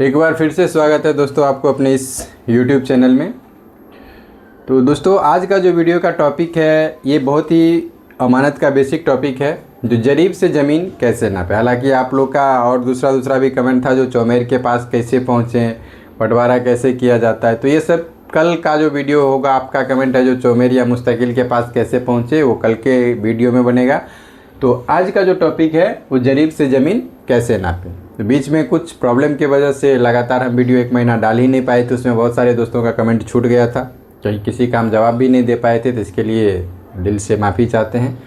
एक बार फिर से स्वागत है दोस्तों आपको अपने इस YouTube चैनल में। तो दोस्तों आज का जो वीडियो का टॉपिक है ये बहुत ही अमानत का बेसिक टॉपिक है, जो जरीब से ज़मीन कैसे नापे। हालांकि आप लोग का और दूसरा भी कमेंट था जो चौमेर के पास कैसे पहुँचें, बंटवारा कैसे किया जाता है। तो ये सब कल का जो वीडियो होगा, आपका कमेंट है जो चौमेर या मुस्तकिल के पास कैसे पहुँचे, वो कल के वीडियो में बनेगा। तो आज का जो टॉपिक है वो जरीब से ज़मीन कैसे नापें। तो बीच में कुछ प्रॉब्लम की वजह से लगातार हम वीडियो एक महीना डाल ही नहीं पाए थे। उसमें बहुत सारे दोस्तों का कमेंट छूट गया था, कहीं किसी का हम जवाब भी नहीं दे पाए थे। तो इसके लिए दिल से माफ़ी चाहते हैं।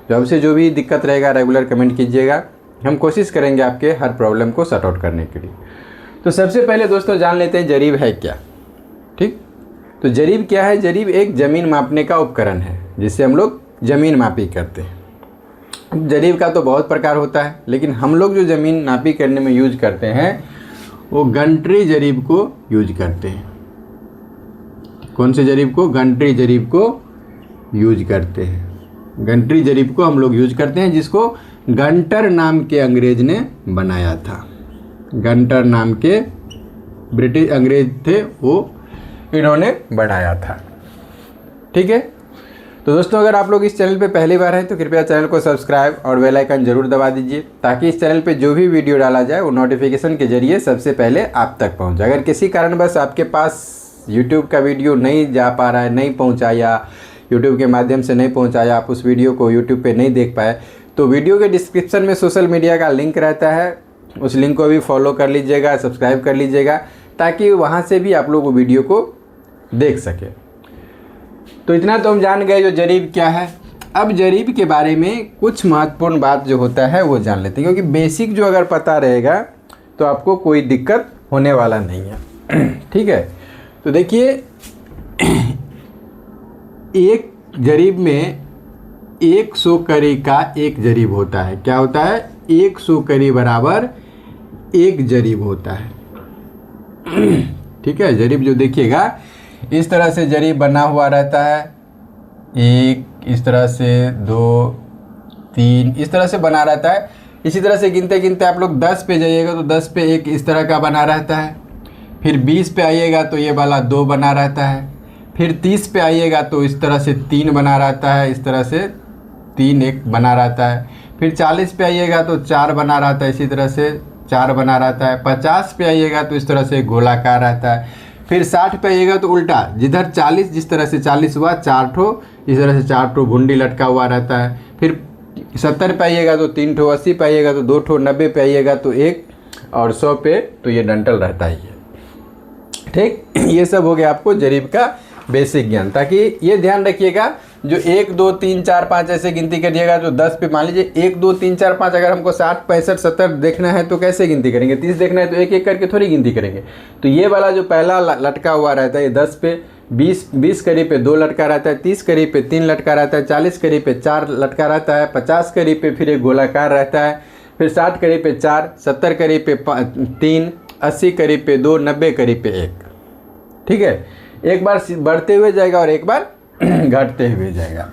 तो अब से जो भी दिक्कत रहेगा रेगुलर कमेंट कीजिएगा, हम कोशिश करेंगे आपके हर प्रॉब्लम को सॉर्ट आउट करने के लिए। तो सबसे पहले दोस्तों जान लेते हैं जरीब है क्या। ठीक, तो जरीब क्या है? जरीब एक ज़मीन मापने का उपकरण है जिससे हम लोग ज़मीन मापी करते हैं। जरीब का तो बहुत प्रकार होता है, लेकिन हम लोग जो ज़मीन नापी करने में यूज करते हैं वो गंटरी जरीब को यूज करते हैं। कौन से जरीब को? गंटरी जरीब को यूज करते हैं। गंटरी जरीब को हम लोग यूज करते हैं, जिसको गंटर नाम के अंग्रेज ने बनाया था। गंटर नाम के ब्रिटिश अंग्रेज थे, वो इन्होंने बनाया था। ठीक है। तो दोस्तों अगर आप लोग इस चैनल पे पहली बार हैं तो कृपया चैनल को सब्सक्राइब और बेल आइकन जरूर दबा दीजिए, ताकि इस चैनल पे जो भी वीडियो डाला जाए वो नोटिफिकेशन के जरिए सबसे पहले आप तक पहुंचे। अगर किसी कारणवश आपके पास यूट्यूब का वीडियो नहीं जा पा रहा है, नहीं पहुंचा, या यूट्यूब के माध्यम से नहीं पहुंचा, या आप उस वीडियो को यूट्यूब पर नहीं देख पाए, तो वीडियो के डिस्क्रिप्शन में सोशल मीडिया का लिंक रहता है, उस लिंक को भी फॉलो कर लीजिएगा, सब्सक्राइब कर लीजिएगा, ताकि वहाँ से भी आप लोग वो वीडियो को देख सकें। तो इतना तो हम जान गए जो जरीब क्या है। अब जरीब के बारे में कुछ महत्वपूर्ण बात जो होता है वो जान लेते हैं, क्योंकि बेसिक जो अगर पता रहेगा तो आपको कोई दिक्कत होने वाला नहीं है। ठीक है। तो देखिए, एक जरीब में 100 करी का एक जरीब होता है। क्या होता है? 100 करी बराबर एक जरीब होता है। ठीक है। जरीब जो देखिएगा इस तरह से जरीब बना हुआ रहता है, एक इस तरह से, 2 3 इस तरह से बना रहता है। इसी तरह से गिनते गिनते आप लोग 10 पे जाइएगा तो 10 पे एक इस तरह का बना रहता है। फिर 20 पे आइएगा तो ये वाला 2 बना रहता है। फिर 30 पे आइएगा तो इस तरह से 3 बना रहता है, इस तरह से 3 एक बना रहता है। फिर 40 पे आइएगा तो 4 बना रहता है, इसी तरह से 4 बना रहता है। 50 पे आइएगा तो इस तरह से गोलाकार रहता है। फिर 60 पे आइएगा तो उल्टा, जिधर 40 जिस तरह से 40 हुआ, 4 ठो इस तरह से 4 ठो घुंडी लटका हुआ रहता है। फिर 70 पे आइएगा तो 3 ठो, 80 पे आइएगा तो 2 ठो, 90 पे आइएगा तो 1, और 100 पे तो ये डंटल रहता ही है। ठीक, ये सब हो गया आपको जरीब का बेसिक ज्ञान। ताकि ये ध्यान रखिएगा, जो 1 2 3 4 5 ऐसे गिनती करिएगा तो 10 पे मान लीजिए 1 2 3 4 5, अगर हमको 60 65 70 देखना है तो कैसे गिनती करेंगे? 30 देखना है तो एक एक करके थोड़ी गिनती करेंगे। तो ये वाला जो पहला लटका हुआ रहता है ये 10 पे, 20 करी पे 2 लटका रहता है, 30 करी पे 3 लटका रहता है, 40 करी पे 4 लटका रहता है, 50 करी पे फिर एक गोलाकार रहता है, फिर 60 करी पे 4, 70 करी पे 3, 80 करी पे 2, 90 करी पे 1। ठीक है। एक बार बढ़ते हुए जाएगा और एक बार घटते हुए जाएगा।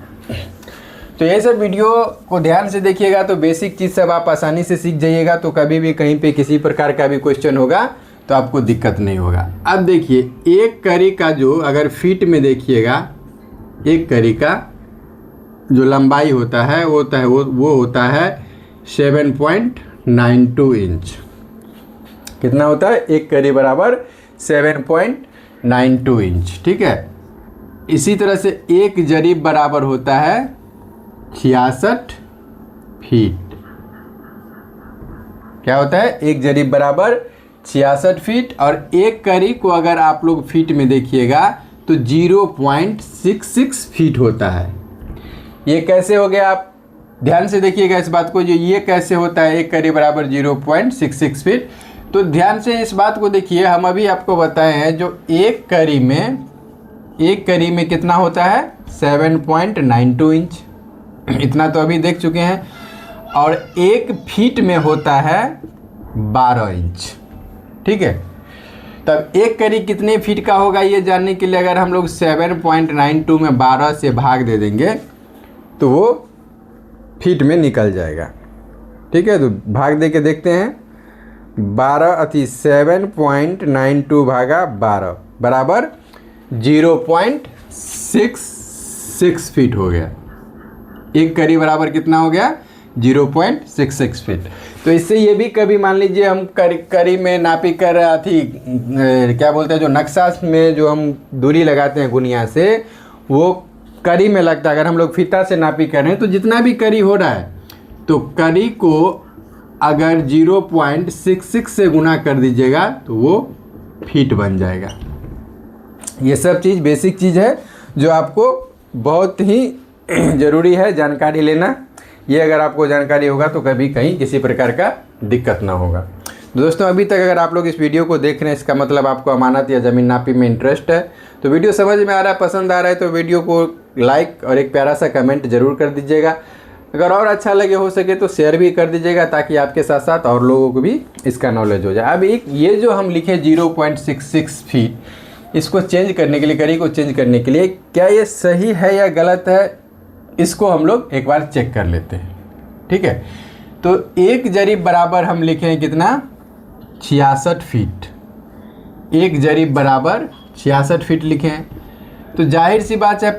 तो ये सब वीडियो को ध्यान से देखिएगा तो बेसिक चीज़ सब आप आसानी से सीख जाइएगा। तो कभी भी कहीं पे किसी प्रकार का भी क्वेश्चन होगा तो आपको दिक्कत नहीं होगा। अब देखिए, एक करी का जो अगर फीट में देखिएगा, एक करी का जो लंबाई होता है वो होता है 7.92 इंच। कितना होता है? एक करी बराबर 7.92 इंच। ठीक है। इसी तरह से एक जरीब बराबर होता है 66 फीट। क्या होता है? एक जरीब बराबर 66 फीट। और एक करी को अगर आप लोग फीट में देखिएगा तो 0.66 फीट होता है। ये कैसे हो गया? आप ध्यान से देखिएगा इस बात को, जो ये कैसे होता है एक करी बराबर 0.66 फीट। तो ध्यान से इस बात को देखिए, हम अभी आपको बताए हैं जो एक करी में कितना होता है? 7.92 इंच। इतना तो अभी देख चुके हैं। और एक फीट में होता है 12 इंच। ठीक है। तब एक करी कितने फीट का होगा ये जानने के लिए अगर हम लोग 7.92 में 12 से भाग दे देंगे तो वो फीट में निकल जाएगा। ठीक है। तो भाग दे के देखते हैं। 7.92 भागा 12 बराबर 0.66 फीट हो गया। एक करी बराबर कितना हो गया? 0.66 फीट। तो इससे ये भी कभी मान लीजिए हम करी में नापी कर थी, क्या बोलते हैं, जो नक्शा में जो हम दूरी लगाते हैं गुनिया से, वो करी में लगता है। अगर हम लोग फीता से नापी कर रहे हैं तो जितना भी करी हो रहा है, तो करी को अगर 0.66 से गुना कर दीजिएगा तो वो फीट बन जाएगा। ये सब चीज़ बेसिक चीज़ है जो आपको बहुत ही ज़रूरी है जानकारी लेना। ये अगर आपको जानकारी होगा तो कभी कहीं किसी प्रकार का दिक्कत ना होगा। दोस्तों, अभी तक अगर आप लोग इस वीडियो को देख रहे हैं, इसका मतलब आपको अमानत या ज़मीन नापी में इंटरेस्ट है। तो वीडियो समझ में आ रहा है, पसंद आ रहा है तो वीडियो को लाइक और एक प्यारा सा कमेंट ज़रूर कर दीजिएगा। अगर और अच्छा लगे, हो सके तो शेयर भी कर दीजिएगा, ताकि आपके साथ साथ और लोगों को भी इसका नॉलेज हो जाए। अब एक ये जो हम लिखे 0.66 फीट, इसको चेंज करने के लिए, करी को चेंज करने के लिए, क्या ये सही है या गलत है, इसको हम लोग एक बार चेक कर लेते हैं। ठीक है, तो एक जरीब बराबर हम लिखें कितना? 66 फीट। एक जरीब बराबर 66 फीट लिखें। तो जाहिर सी बात है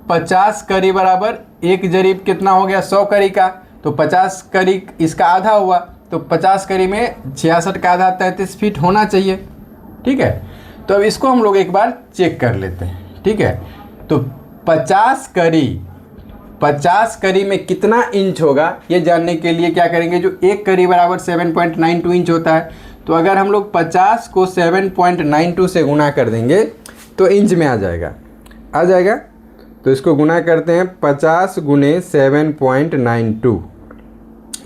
50 करी बराबर एक जरीब कितना हो गया? 100 करी का। तो 50 करी इसका आधा हुआ, तो 50 करी में 66 का आधा 33 फीट होना चाहिए। ठीक है, तो अब इसको हम लोग एक बार चेक कर लेते हैं। ठीक है, तो 50 करी में कितना इंच होगा, ये जानने के लिए क्या करेंगे? जो एक करी बराबर 7.92 इंच होता है, तो अगर हम लोग 50 को 7.92 से गुना कर देंगे तो इंच में आ जाएगा। तो इसको गुना करते हैं, 50 गुने 7.92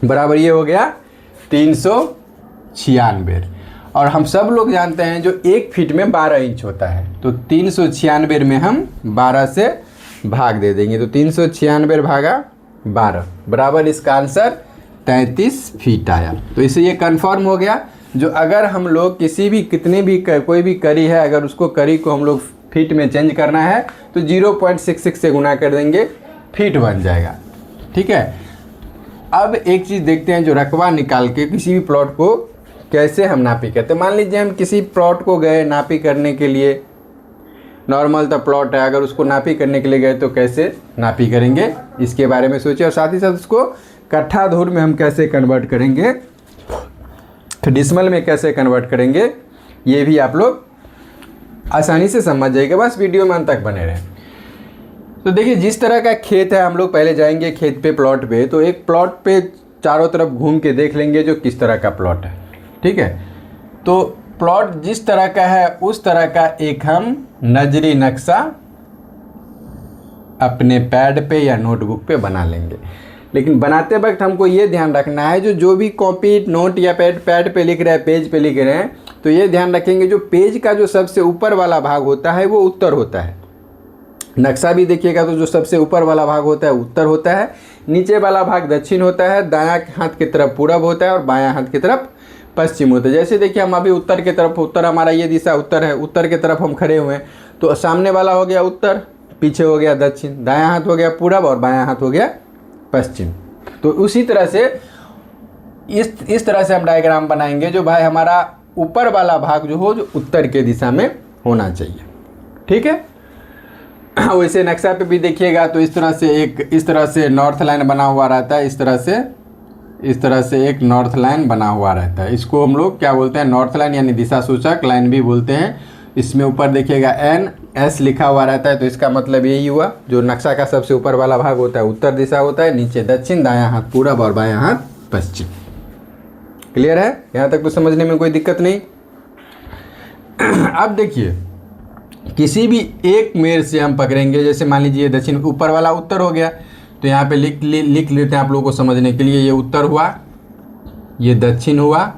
बराबर ये हो गया 396। और हम सब लोग जानते हैं जो एक फीट में 12 इंच होता है, तो 396 में हम 12 से भाग दे देंगे। तो 396 भागा 12 बराबर इसका आंसर 33 फीट आया। तो इससे ये कंफर्म हो गया। जो अगर हम लोग किसी भी कोई भी करी है, अगर उसको करी को हम लोग फीट में चेंज करना है तो 0.66 से गुना कर देंगे, फीट बन जाएगा। ठीक है, अब एक चीज़ देखते हैं, जो रकबा निकाल के किसी भी प्लॉट को कैसे हम नापी करते हैं। मान लीजिए हम किसी प्लॉट को गए नापी करने के लिए, नॉर्मल तो प्लॉट है, अगर उसको नापी करने के लिए गए तो कैसे नापी करेंगे, इसके बारे में सोचिए। और साथ ही साथ उसको कट्ठा धूर में हम कैसे कन्वर्ट करेंगे, डिसमल में कैसे कन्वर्ट करेंगे, ये भी आप लोग आसानी से समझ जाइएगा। बस वीडियो में अंत तक बने रहें। तो देखिए, जिस तरह का खेत है, हम लोग पहले जाएंगे खेत पे, प्लॉट पे। तो एक प्लॉट पे चारों तरफ घूम के देख लेंगे जो किस तरह का प्लॉट है। ठीक है, तो प्लॉट जिस तरह का है उस तरह का एक हम नजरी नक्शा अपने पैड पे या नोटबुक पे बना लेंगे। लेकिन बनाते वक्त हमको ये ध्यान रखना है, जो भी कॉपी, नोट या पैड पे लिख रहे हैं, पेज पे लिख रहे हैं, तो ये ध्यान रखेंगे जो पेज का जो सबसे ऊपर वाला भाग होता है वो उत्तर होता है। नक्शा भी देखिएगा तो जो सबसे ऊपर वाला भाग होता है उत्तर होता है, नीचे वाला भाग दक्षिण होता है, दायां हाथ की तरफ पूरब होता है और बायां हाथ की तरफ पश्चिम होता है। जैसे देखिए, हम अभी उत्तर की तरफ, उत्तर हमारा ये दिशा उत्तर है, उत्तर की तरफ हम खड़े हुए हैं, तो सामने वाला हो गया उत्तर, पीछे हो गया दक्षिण, दायां हाथ हो गया पूरब और बायां हाथ हो गया पश्चिम। तो उसी तरह से इस तरह से हम डायग्राम बनाएंगे, जो भाई हमारा ऊपर वाला भाग जो हो, जो उत्तर के दिशा में होना चाहिए। ठीक है, वैसे नक्शा पे भी देखिएगा तो इस तरह से नॉर्थ लाइन बना हुआ रहता है, इस तरह से एक नॉर्थ लाइन बना हुआ रहता है। इसको हम लोग क्या बोलते हैं? नॉर्थ लाइन, यानी दिशा सूचक लाइन भी बोलते हैं। इसमें ऊपर देखिएगा NS लिखा हुआ रहता है, तो इसका मतलब यही हुआ, जो नक्शा का सबसे ऊपर वाला भाग होता है उत्तर दिशा होता है, नीचे दक्षिण, दायां हाथ पूरब और बायां हाथ पश्चिम। क्लियर है? यहाँ तक तो समझने में कोई दिक्कत नहीं। अब देखिए, किसी भी एक मेर से हम पकड़ेंगे, जैसे मान लीजिए दक्षिण, ऊपर वाला उत्तर हो गया, तो यहाँ पे लिख लेते हैं आप लोगों को समझने के लिए। ये उत्तर हुआ, ये दक्षिण हुआ,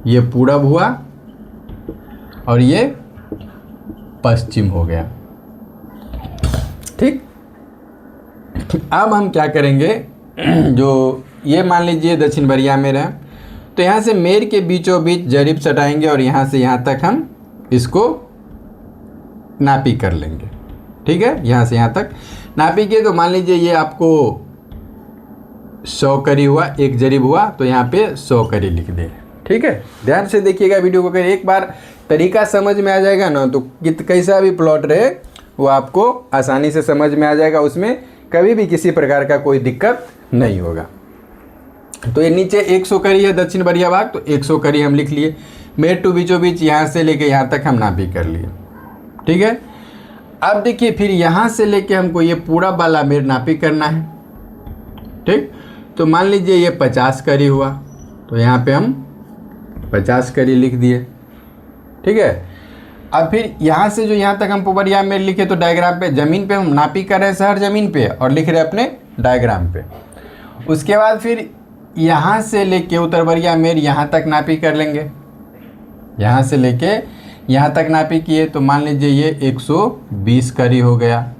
ये पूरब हुआ और ये पश्चिम हो गया। ठीक, अब हम क्या करेंगे, जो ये मान लीजिए दक्षिण बरिया मेर है, तो यहाँ से मेर के बीचों बीच जरीब सटाएंगे और यहाँ से यहाँ तक हम इसको नापी कर लेंगे। ठीक है, यहाँ से यहाँ तक नापी के, तो मान लीजिए ये आपको 100 करी हुआ, एक जरीब हुआ, तो यहाँ पे 100 करी लिख दे। ठीक है, ध्यान से देखिएगा वीडियो को। अगर एक बार तरीका समझ में आ जाएगा ना तो कैसा भी प्लॉट रहे वो आपको आसानी से समझ में आ जाएगा, उसमें कभी भी किसी प्रकार का कोई दिक्कत नहीं होगा। तो ये नीचे 100 करी है दक्षिण बरिया भाग, तो 100 करी हम लिख लिए। मेर टू बीचों बीच यहाँ से लेके यहाँ तक हम नापी कर लिए। ठीक है, अब देखिए फिर यहाँ से लेके हमको ये पूरा वाला मेर नापी करना है। ठीक, तो मान लीजिए ये 50 करी हुआ, तो यहाँ पे हम 50 करी लिख दिए। ठीक है, अब फिर यहाँ से जो यहाँ तक हम पोपरिया मेर लिखे तो डायग्राम पे, ज़मीन पे हम नापी कर रहे हैं शहर ज़मीन पे और लिख रहे हैं अपने डायग्राम पे। उसके बाद फिर यहाँ से लेके उत्तरबरिया मेर यहाँ तक नापी कर लेंगे। यहाँ से लेके यहाँ तक नापी किए तो मान लीजिए ये 120 करी हो गया।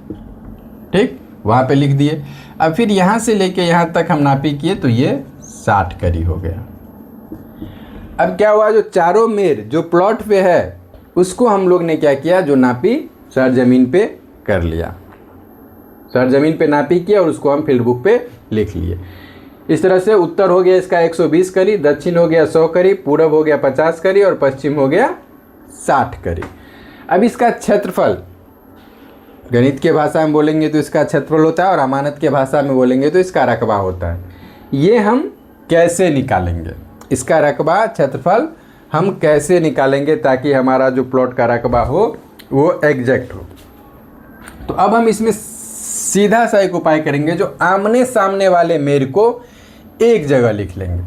ठीक, वहाँ पे लिख दिए। अब फिर यहाँ से लेके यहाँ तक हम नापी किए तो ये 60 करी हो गया। अब क्या हुआ, जो चारों मेर जो प्लॉट पे है उसको हम लोग ने क्या किया, जो नापी सरजमीन पे कर लिया। सरजमीन पे नापी किया और उसको हम फील्ड बुक पे लिख लिए। इस तरह से उत्तर हो गया इसका 120 करी, दक्षिण हो गया 100 करी, पूरब हो गया 50 करी और पश्चिम हो गया 60 करी। अब इसका क्षेत्रफल गणित के भाषा में बोलेंगे तो इसका क्षेत्रफल होता है और अमानत के भाषा में बोलेंगे तो इसका रकबा होता है। ये हम कैसे निकालेंगे, इसका रकबा क्षेत्रफल हम कैसे निकालेंगे ताकि हमारा जो प्लॉट का रकबा हो वो एग्जैक्ट हो। तो अब हम इसमें सीधा सा एक उपाय करेंगे, जो आमने सामने वाले मेर को एक जगह लिख लेंगे।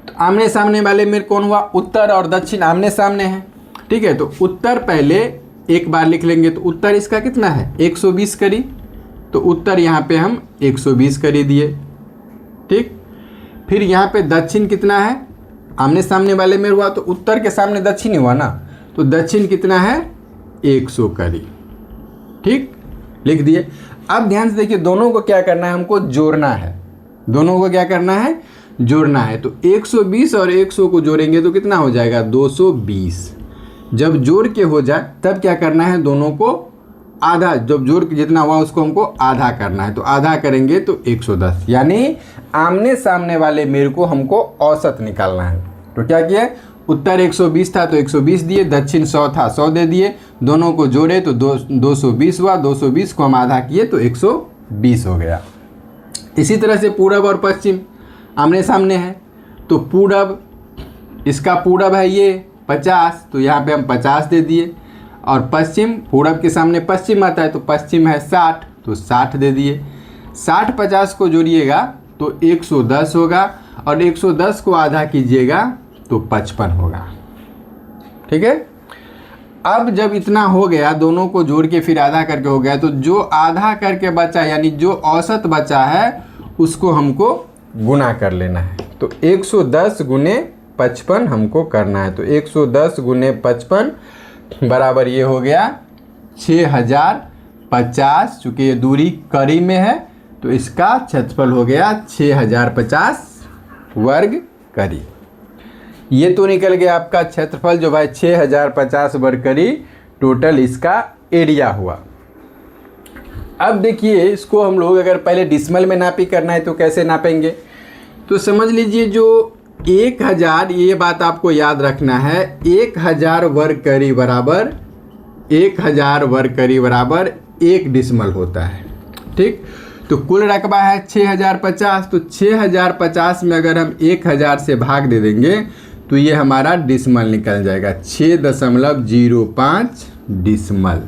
तो आमने सामने वाले मेर कौन हुआ, उत्तर और दक्षिण आमने सामने हैं। ठीक है, तो उत्तर पहले एक बार लिख लेंगे। तो उत्तर इसका कितना है 120 करी, तो उत्तर यहाँ पे हम 120 करी दिए। ठीक, फिर यहाँ पे दक्षिण कितना है, आमने सामने वाले में हुआ तो उत्तर के सामने दक्षिण हुआ ना, तो दक्षिण कितना है 100 करी। ठीक, लिख दिए। अब ध्यान से देखिए, दोनों को क्या करना है, हमको जोड़ना है। दोनों को क्या करना है, जोड़ना है। तो 120 और 100 को जोड़ेंगे तो कितना हो जाएगा 220। जब जोड़ के हो जाए तब क्या करना है, दोनों को आधा, जब जोड़ के जितना हुआ उसको हमको आधा करना है। तो आधा करेंगे तो 110, यानी आमने सामने वाले मेर को हमको औसत निकालना है। तो क्या किया, उत्तर 120 था तो 120 दिए, दक्षिण 100 था 100 दे दिए, दोनों को जोड़े तो 220 हुआ, 220 को हम आधा किए तो 120 हो गया। इसी तरह से पूरब और पश्चिम आमने सामने है, तो पूरब, इसका पूरब है ये 50, तो यहाँ पे हम 50 दे दिए, और पश्चिम, पूरब के सामने पश्चिम आता है तो पश्चिम है 60, तो 60 दे दिए। 60-50 को जोड़िएगा तो 110 होगा, और 110 को आधा कीजिएगा तो 55 होगा। ठीक है, अब जब इतना हो गया, दोनों को जोड़ के फिर आधा करके हो गया, तो जो आधा करके बचा यानी जो औसत बचा है उसको हमको गुना कर लेना है। तो 110 गुने 55 हमको करना है। तो 110 गुने 55 बराबर ये हो गया 6050। चूँकि ये दूरी करी में है तो इसका क्षेत्रफल हो गया 6050 वर्ग करी। ये तो निकल गया आपका क्षेत्रफल जो भाई 6050 वर्ग करी टोटल इसका एरिया हुआ। अब देखिए, इसको हम लोग अगर पहले डिसमल में नापी करना है तो कैसे नापेंगे, तो समझ लीजिए जो 1000, ये बात आपको याद रखना है, 1000 वर्ग करी बराबर 1000 वर्ग करी बराबर 1 डिसमल होता है। ठीक, तो कुल रकबा है 6050, तो 6050 में अगर हम 1000 से भाग दे देंगे तो ये हमारा डिसमल निकल जाएगा 6.05 डिसमल।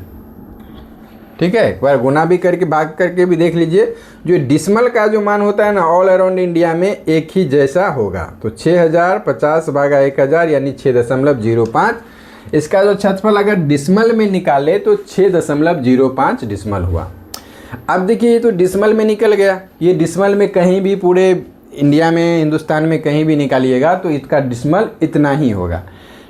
ठीक है, एक बार गुना भी करके भाग करके भी देख लीजिए, जो डिसमल का जो मान होता है ना ऑल अराउंड इंडिया में एक ही जैसा होगा। तो 6050 भागा 1000 यानी 6.05। इसका जो क्षेत्रफल अगर डिसमल में निकाले तो 6.05 डिसमल हुआ। अब देखिए, ये तो डिसमल में निकल गया, ये डिसमल में कहीं भी पूरे इंडिया में, हिंदुस्तान में कहीं भी निकालिएगा तो इसका डिसमल इतना ही होगा।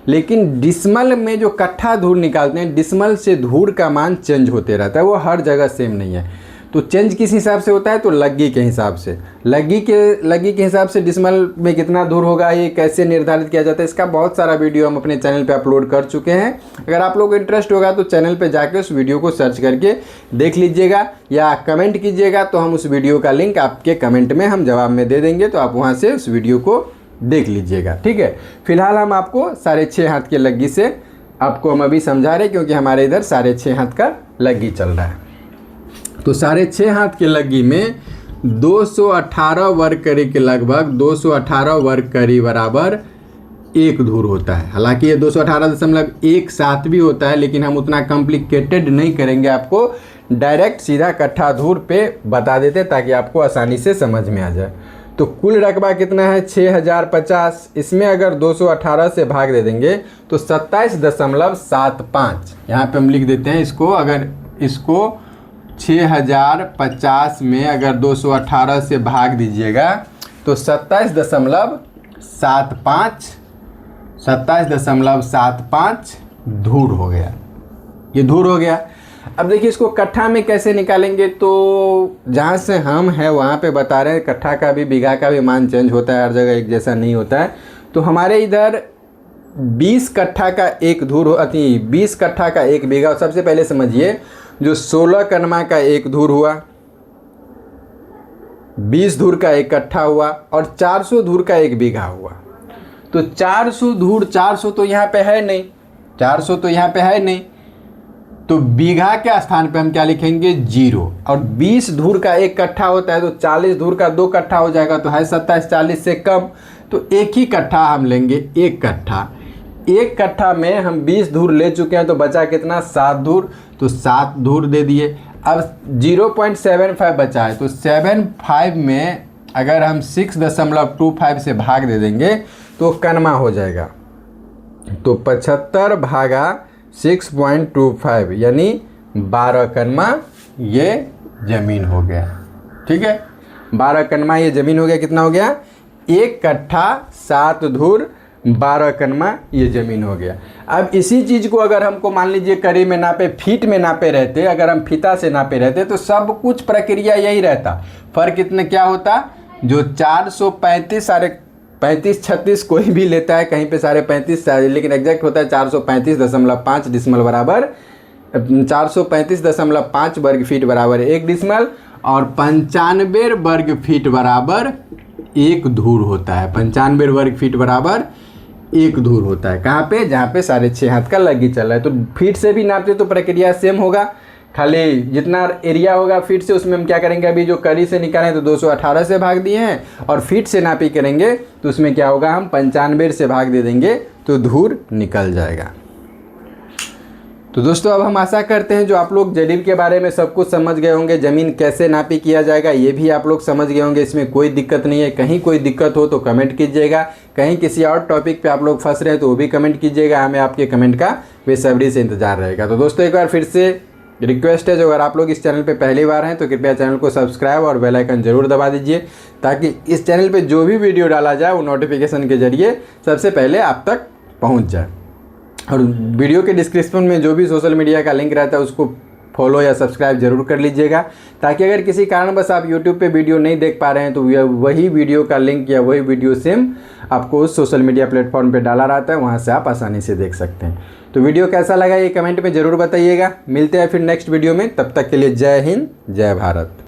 लेकिन डिसमल में जो कट्ठा धूर निकालते हैं, डिसमल से धूर का मान चेंज होते रहता है, वो हर जगह सेम नहीं है। तो चेंज किस हिसाब से होता है, तो लग्गी के हिसाब से। लग्गी के हिसाब से डिसमल में कितना धूर होगा, ये कैसे निर्धारित किया जाता है, इसका बहुत सारा वीडियो हम अपने चैनल पे अपलोड कर चुके हैं। अगर आप लोग को इंटरेस्ट होगा तो चैनल पे जाके उस वीडियो को सर्च करके देख लीजिएगा या कमेंट कीजिएगा, तो हम उस वीडियो का लिंक आपके कमेंट में हम जवाब में दे देंगे, तो आप वहाँ से उस वीडियो को देख लीजिएगा, ठीक है। फिलहाल हम आपको 6.5 हाथ के लग्गी से आपको हम अभी समझा रहे, क्योंकि हमारे इधर 6.5 हाथ का लग्गी चल रहा है। तो 6.5 हाथ के लग्गी में 218 वर्ग करी के लगभग 218 वर्ग करी बराबर 1 धूर होता है। हालांकि ये 218.17 भी होता है, लेकिन हम उतना कॉम्प्लिकेटेड नहीं करेंगे, आपको डायरेक्ट सीधा कट्ठा धूर पे बता देते ताकि आपको आसानी से समझ में आ जाए। तो कुल रकबा कितना है 6050, इसमें अगर 218 से भाग दे देंगे तो 27.75, यहाँ पे हम लिख देते हैं इसको। अगर इसको 6050 में अगर 218 से भाग दीजिएगा तो 27.75 धूर हो गया, ये धूर हो गया। अब देखिए इसको कट्ठा में कैसे निकालेंगे, तो जहाँ से हम हैं वहाँ पे बता रहे हैं कट्ठा का भी बीघा का भी मान चेंज होता है, हर जगह एक जैसा नहीं होता है। तो हमारे इधर 20 कट्ठा का एक धूर 20 कट्ठा का एक बीघा। सबसे पहले समझिए, जो 16 कनमा का एक धूर हुआ, 20 धूर का एक कट्ठा हुआ और 400 धूर का एक बीघा हुआ। तो 400 धूर, 400 तो यहाँ पे है नहीं, 400 तो यहाँ पे है नहीं, तो बीघा के स्थान पे हम क्या लिखेंगे 0। और 20 धूर का एक कट्ठा होता है तो 40 धूर का 2 कट्ठा हो जाएगा, तो है 27, 40 से कम। तो एक ही कट्ठा हम लेंगे, एक कट्ठा। एक कट्ठा में हम 20 धूर ले चुके हैं, तो बचा कितना 7 धूर, तो 7 धूर दे दिए। अब 0.75 बचा है, तो 75 में अगर हम 6.25 से भाग दे देंगे तो कनमा हो जाएगा। तो 75 भागा 6.25 यानी 12 कनमा ये ज़मीन हो गया, ठीक है। 12 कनमा ये ज़मीन हो गया। कितना हो गया, एक कट्ठा 7 धूर 12 कनमा ये ज़मीन हो गया। अब इसी चीज़ को अगर हमको मान लीजिए कड़ी में नापे, फीट में नापे रहते, अगर हम फीता से नापे रहते तो सब कुछ प्रक्रिया यही रहता। फ़र्क इतना क्या होता, जो 435 35 36 कोई भी लेता है, कहीं पे 35.5, लेकिन एग्जैक्ट होता है 435.5 डिसमल बराबर 435.5 वर्ग फीट बराबर 1 डिसमल, और 95 वर्ग फीट बराबर 1 धूर होता है। 95 वर्ग फीट बराबर 1 धूर होता है। कहाँ पे, जहाँ पे 6.5 हाथ का लग्गी चल रहा है। तो फीट से भी नापते तो प्रक्रिया सेम होगा, खाली जितना एरिया होगा फीट से, उसमें हम क्या करेंगे, अभी जो कड़ी से निकालें तो 218 से भाग दिए हैं, और फीट से नापी करेंगे तो उसमें क्या होगा, हम 95 से भाग दे देंगे तो धूर निकल जाएगा। तो दोस्तों अब हम आशा करते हैं जो आप लोग जरीब के बारे में सब कुछ समझ गए होंगे, ज़मीन कैसे नापी किया जाएगा ये भी आप लोग समझ गए होंगे। इसमें कोई दिक्कत नहीं है। कहीं कोई दिक्कत हो तो कमेंट कीजिएगा, कहीं किसी और टॉपिक पे आप लोग फंस रहे हैं तो वो भी कमेंट कीजिएगा। हमें आपके कमेंट का बेसब्री से इंतजार रहेगा। तो दोस्तों एक बार फिर से रिक्वेस्ट है, जो अगर आप लोग इस चैनल पे पहली बार हैं तो कृपया चैनल को सब्सक्राइब और बेल आइकन जरूर दबा दीजिए, ताकि इस चैनल पे जो भी वीडियो डाला जाए वो नोटिफिकेशन के जरिए सबसे पहले आप तक पहुंच जाए। और वीडियो के डिस्क्रिप्शन में जो भी सोशल मीडिया का लिंक रहता है उसको फॉलो या सब्सक्राइब जरूर कर लीजिएगा, ताकि अगर किसी कारणवश आप यूट्यूब पे वीडियो नहीं देख पा रहे हैं तो वही वीडियो का लिंक या वही वीडियो सेम आपको उस सोशल मीडिया प्लेटफॉर्म पे डाला रहता है, वहाँ से आप आसानी से देख सकते हैं। तो वीडियो कैसा लगा ये कमेंट में ज़रूर बताइएगा। मिलते हैं फिर नेक्स्ट वीडियो में, तब तक के लिए जय हिंद, जय भारत।